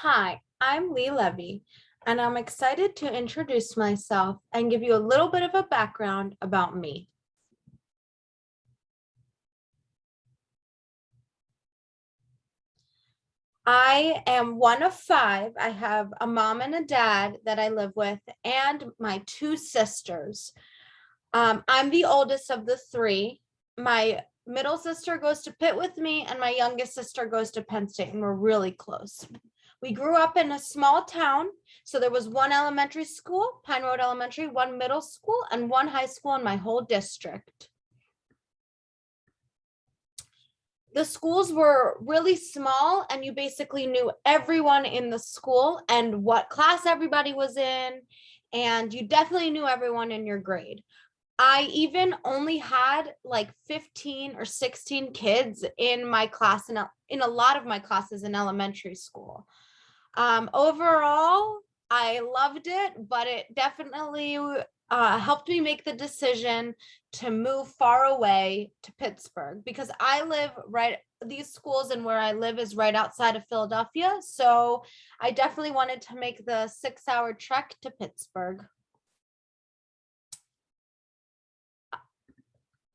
Hi, I'm Lee Levi, and I'm excited to introduce myself and give you a little bit of a background about me. I am one of five. I have a mom and a dad that I live with, and my two sisters. I'm the oldest of the three. My middle sister goes to Pitt with me, and my youngest sister goes to Penn State, and we're really close. We grew up in a small town, so there was one elementary school, Pine Road Elementary, one middle school, and one high school in my whole district. The schools were really small, and you basically knew everyone in the school and what class everybody was in, and you definitely knew everyone in your grade. I even only had like 15 or 16 kids in my class, in a lot of my classes in elementary school. Overall, I loved it, but it definitely helped me make the decision to move far away to Pittsburgh because I live right, these schools and where I live is right outside of Philadelphia. So I definitely wanted to make the 6-hour trek to Pittsburgh.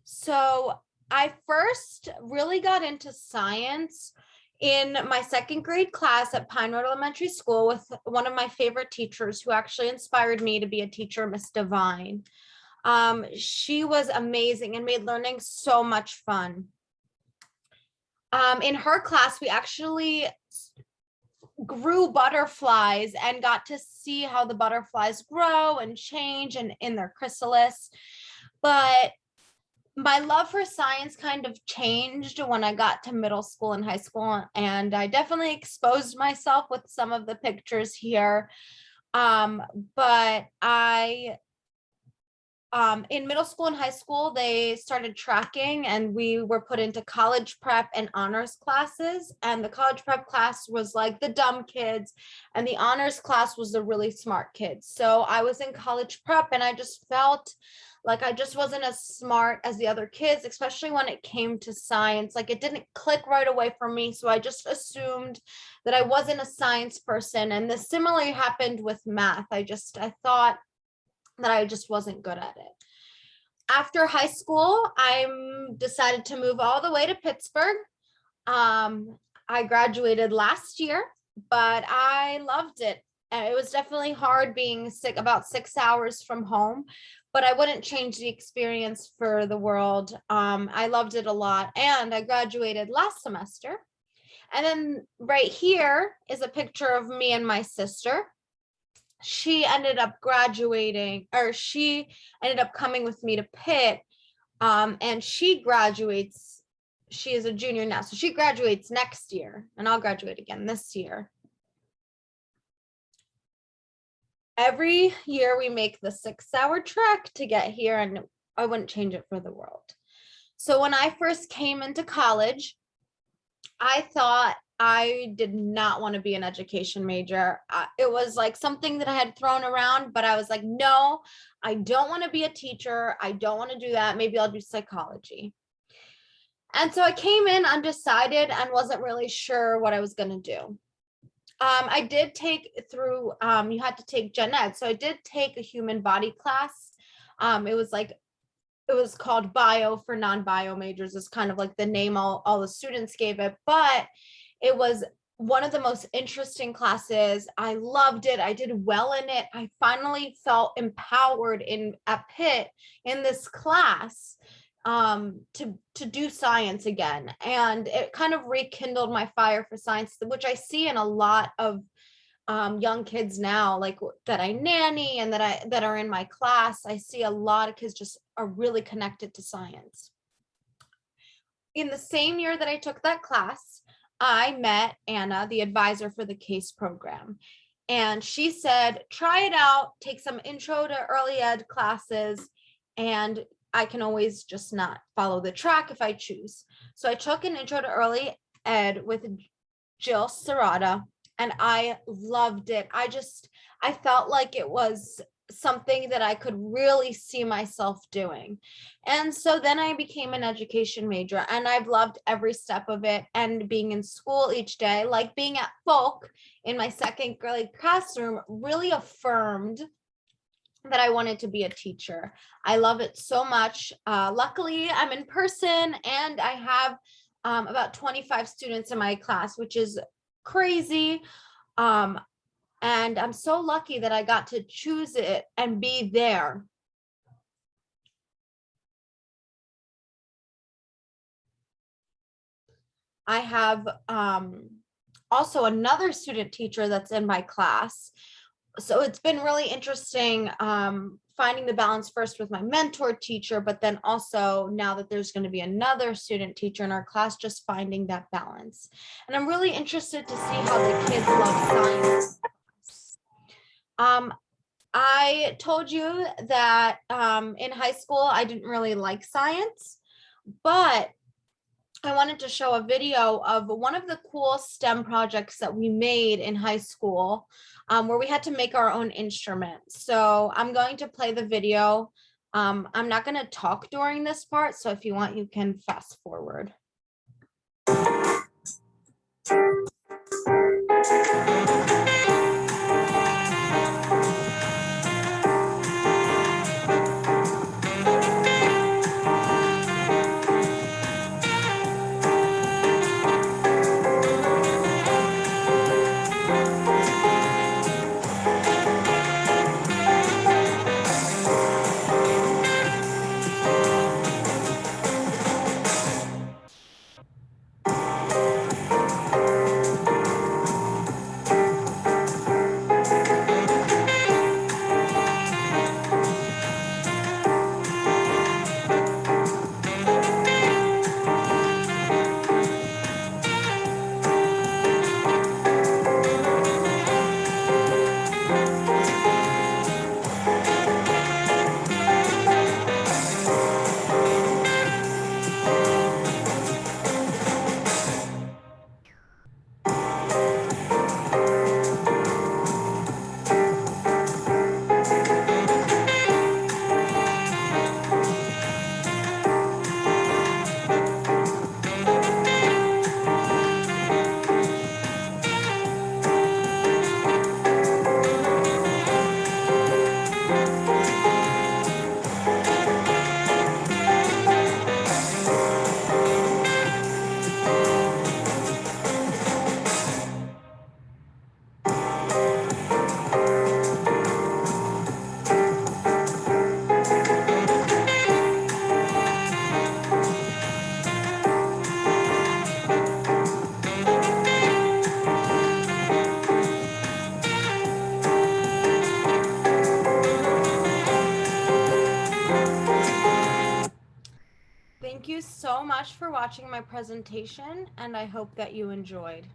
So I first really got into science in my second grade class at Pine Road Elementary School with one of my favorite teachers who actually inspired me to be a teacher, Miss Devine. She was amazing and made learning so much fun. In her class, we actually grew butterflies and got to see how the butterflies grow and change and in their chrysalis. But my love for science kind of changed when I got to middle school and high school, and I definitely exposed myself with some of the pictures here. But in middle school and high school, they started tracking and we were put into college prep and honors classes. And the college prep class was like the dumb kids and the honors class was the really smart kids. So I was in college prep and I just felt like I just wasn't as smart as the other kids, especially when it came to science. Like it didn't click right away for me. So I just assumed that I wasn't a science person. And this similarly happened with math. I thought that I just wasn't good at it. After high school, I decided to move all the way to Pittsburgh. I graduated last year, but I loved it. And it was definitely hard being sick about 6 hours from home, but I wouldn't change the experience for the world. I loved it a lot, and I graduated last semester. And then right here is a picture of me and my sister. She ended up graduating, or she ended up coming with me to Pitt, and she graduates. She is a junior now, so she graduates next year, and I'll graduate again this year. Every year we make the 6-hour trek to get here, and I wouldn't change it for the world. So when I first came into college, I thought I did not want to be an education major. It was like something that I had thrown around, but I was like, no, I don't want to be a teacher. I don't want to do that. Maybe I'll do psychology. And so I came in undecided and wasn't really sure what I was going to do. I did take through, you had to take gen ed. So I did take a human body class. It was called bio for non-bio majors, is kind of like the name all the students gave it, but it was one of the most interesting classes. I loved it. I did well in it. I finally felt empowered at Pitt in this class to do science again. And it kind of rekindled my fire for science, which I see in a lot of young kids now, like that I nanny and that are in my class. I see a lot of kids just are really connected to science. In the same year that I took that class, I met Anna, the advisor for the CASE program. And she said, try it out, take some intro to early ed classes, and I can always just not follow the track if I choose. So I took an intro to early ed with Jill Serrata, and I loved it. I felt like it was something that I could really see myself doing. And so then I became an education major, and I've loved every step of it. And being in school each day, like being at Folk in my second grade classroom, really affirmed that I wanted to be a teacher. I love it so much. Luckily, I'm in person, and I have about 25 students in my class, which is crazy. Um, and I'm so lucky that I got to choose it and be there. I have also another student teacher that's in my class. So it's been really interesting finding the balance first with my mentor teacher, but then also now that there's going to be another student teacher in our class, just finding that balance. And I'm really interested to see how the kids love science. I told you that in high school, I didn't really like science, but I wanted to show a video of one of the cool STEM projects that we made in high school, where we had to make our own instrument. So I'm going to play the video. I'm not going to talk during this part, so if you want, you can fast forward. Thank you so much for watching my presentation, and I hope that you enjoyed.